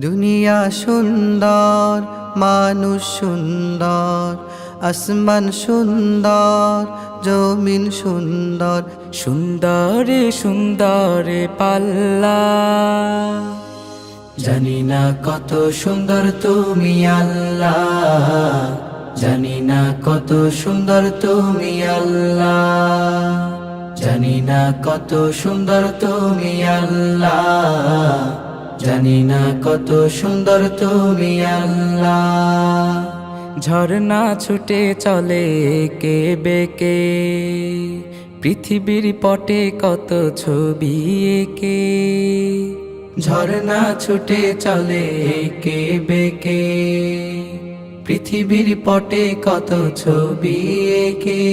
দুনিয়া সুন্দর, মানুষ সুন্দর, আসমান সুন্দর, জমিন সুন্দর, সুন্দরে সুন্দরে পাল্লা। জানি না কত সুন্দর তুমি আল্লাহ, জানি না কত সুন্দর তুমি আল্লাহ, জানি না কত সুন্দর তুমি আল্লাহ, জানি না কত সুন্দর তুমি আল্লাহ। ঝর্ণা ছুটে চলে কে বেকে, পৃথিবীর পটে কত ছবি এঁকে। ঝর্ণা ছুটে চলে কে বেকে, পৃথিবীর পটে কত ছবি এঁকে।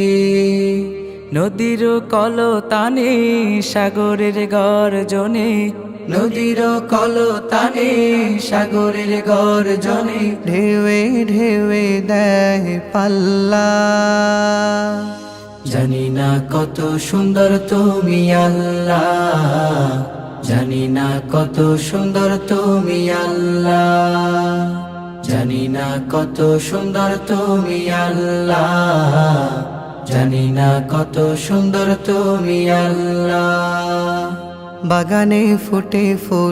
নদীর কলতানে সাগরের গর্জনে, নদীর কলতানে সাগরের গর্জনে, ঢেউয়ে ঢেউয়ে দেয় পাল্লা। জানি না কত সুন্দর তুমি আল্লাহ, জানি না কত সুন্দর তুমি আল্লাহ, জানি না কত সুন্দর তুমি আল্লাহ, জানি না কত সুন্দর তুমি আল্লাহ। বাগানে ফুটে ফুল